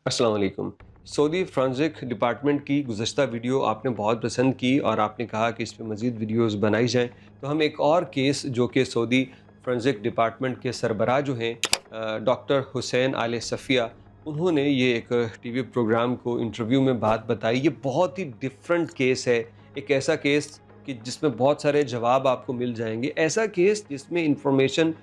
अस्सलाम वालेकुम। Saudi forensic department की गुज़श्ता वीडियो आपने बहुत पसंद की और आपने कहा कि इस पे मज़ीद वीडियोज़ बनाई जाएँ। तो हम एक और केस जो कि सऊदी फ़ॉरेंसिक डिपार्टमेंट के सरबराह जो हैं डॉक्टर हुसैन आले सफ़िया, उन्होंने ये एक टीवी प्रोग्राम को इंटरव्यू में बात बताई। ये बहुत ही डिफरेंट केस है। एक ऐसा केस कि जिसमें बहुत सारे जवाब आपको मिल जाएँगे। ऐसा केस जिसमें इन्फॉर्मेशन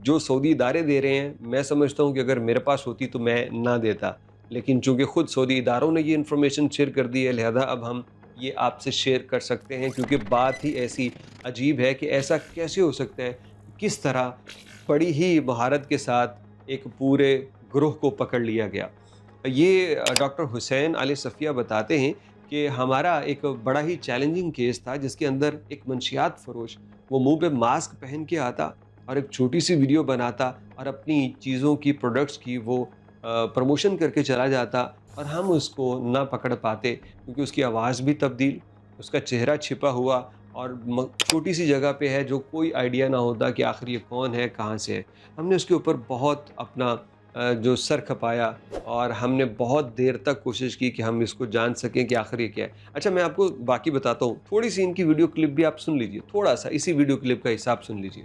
जो सऊदी इदारे दे रहे हैं, मैं समझता हूँ कि अगर मेरे पास होती तो मैं ना देता। लेकिन चूँकि खुद सऊदी इदारों ने ये इन्फॉर्मेशन शेयर कर दी है, लिहाजा अब हम ये आपसे शेयर कर सकते हैं, क्योंकि बात ही ऐसी अजीब है कि ऐसा कैसे हो सकता है? किस तरह बड़ी ही महारत के साथ एक पूरे ग्रोह को पकड़ लिया गया। ये डॉक्टर हुसैन आले सफ़िया बताते हैं कि हमारा एक बड़ा ही चैलेंजिंग केस था, जिसके अंदर एक मंशियात फ़रोश वो मुँह पे मास्क पहन के आता और एक छोटी-सी वीडियो बनाता और अपनी चीज़ों की, प्रोडक्ट्स की वो प्रमोशन करके चला जाता और हम उसको ना पकड़ पाते, क्योंकि उसकी आवाज़ भी तब्दील, उसका चेहरा छिपा हुआ और छोटी सी जगह पे है, जो कोई आइडिया ना होता कि आखिर ये कौन है, कहाँ से है। हमने उसके ऊपर बहुत अपना जो सर खपाया और हमने बहुत देर तक कोशिश की कि हम इसको जान सकें कि आखिर ये क्या है। अच्छा, मैं आपको बाकी बताता हूँ, थोड़ी सी इनकी वीडियो क्लिप भी आप सुन लीजिए, थोड़ा सा इसी वीडियो क्लिप का हिसाब सुन लीजिए।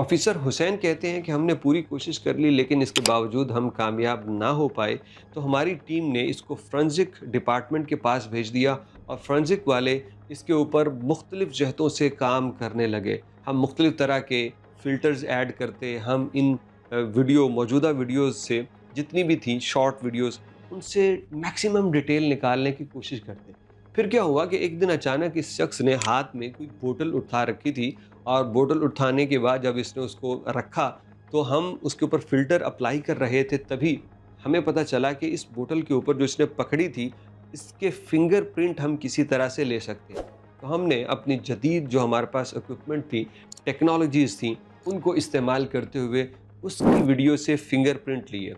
ऑफिसर हुसैन कहते हैं कि हमने पूरी कोशिश कर ली, लेकिन इसके बावजूद हम कामयाब ना हो पाए। तो हमारी टीम ने इसको फोरेंसिक डिपार्टमेंट के पास भेज दिया और फोरेंसिक वाले इसके ऊपर मुख्तलिफ जहतों से काम करने लगे। हम मुख्तलिफ तरह के फ़िल्टर्स ऐड करते, हम इन मौजूदा वीडियोज़ से जितनी भी थी शॉर्ट वीडियोज़, उनसे मैक्सिमम डिटेल निकालने की कोशिश करते। फिर क्या हुआ कि एक दिन अचानक इस शख्स ने हाथ में कोई बोतल उठा रखी थी और बोतल उठाने के बाद जब इसने उसको रखा, तो हम उसके ऊपर फ़िल्टर अप्लाई कर रहे थे, तभी हमें पता चला कि इस बोतल के ऊपर जो इसने पकड़ी थी, इसके फिंगरप्रिंट हम किसी तरह से ले सकते हैं। तो हमने अपनी जदीद जो हमारे पास इक्विपमेंट थी, टेक्नोलॉजीज़ थी, उनको इस्तेमाल करते हुए उसकी वीडियो से फिंगरप्रिंट लिए।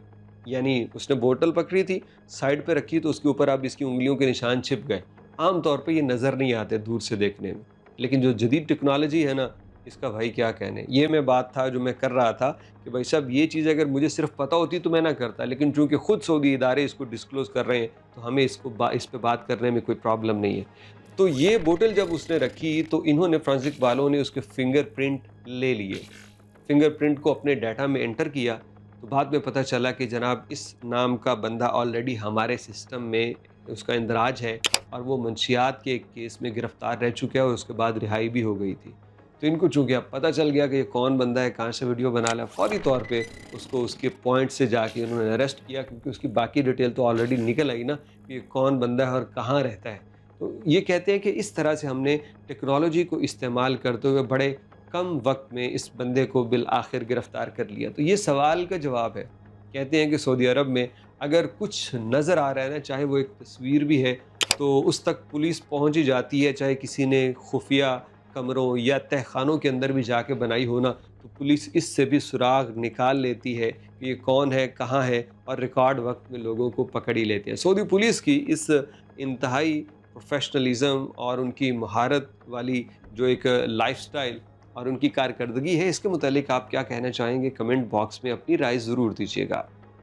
यानी उसने बोतल पकड़ी थी, साइड पे रखी, तो उसके ऊपर अब इसकी उँगलियों के निशान छिप गए। आम तौर पे ये नज़र नहीं आते दूर से देखने में, लेकिन जो जदीद टेक्नोलॉजी है ना, इसका भाई क्या कहने। ये मैं बात था जो मैं कर रहा था कि भाई साहब, ये चीज़ अगर मुझे सिर्फ पता होती तो मैं ना करता, लेकिन चूँकि खुद सऊदी इदारे इसको डिस्क्लोज़ कर रहे हैं, तो हमें इस पे बात करने में कोई प्रॉब्लम नहीं है। तो ये बोतल जब उसने रखी, तो इन्होंने फोरेंसिक वालों ने उसके फिंगरप्रिंट ले लिए। फिंगरप्रिंट को अपने डाटा में एंटर किया, तो बाद में पता चला कि जनाब इस नाम का बंदा ऑलरेडी हमारे सिस्टम में उसका इंदराज है और वो मंशियात के एक केस में गिरफ़्तार रह चुका है और उसके बाद रिहाई भी हो गई थी। तो इनको चूँकि अब पता चल गया कि ये कौन बंदा है, कहाँ से वीडियो बना रहा है, फ़ौरी तौर पे उसको उसके पॉइंट से जाके उन्होंने अरेस्ट किया, क्योंकि उसकी बाकी डिटेल तो ऑलरेडी निकल आई ना कि ये कौन बंदा है और कहाँ रहता है। तो ये कहते हैं कि इस तरह से हमने टेक्नोलॉजी को इस्तेमाल करते हुए बड़े कम वक्त में इस बंदे को बिल आखिर गिरफ़्तार कर लिया। तो ये सवाल का जवाब है। कहते हैं कि सऊदी अरब में अगर कुछ नज़र आ रहा है ना, चाहे वो एक तस्वीर भी है, तो उस तक पुलिस पहुंच ही जाती है। चाहे किसी ने खुफिया कमरों या तहखानों के अंदर भी जाके बनाई हो ना, तो पुलिस इससे भी सुराग निकाल लेती है कि ये कौन है, कहाँ है, और रिकॉर्ड वक्त में लोगों को पकड़ ही लेते हैं। सऊदी पुलिस की इस इंतहाई प्रोफेशनलिज्म और उनकी महारत वाली जो एक लाइफस्टाइल और उनकी कारकर्दगी है, इसके मुतालिक आप क्या कहना चाहेंगे? कमेंट बॉक्स में अपनी राय ज़रूर दीजिएगा।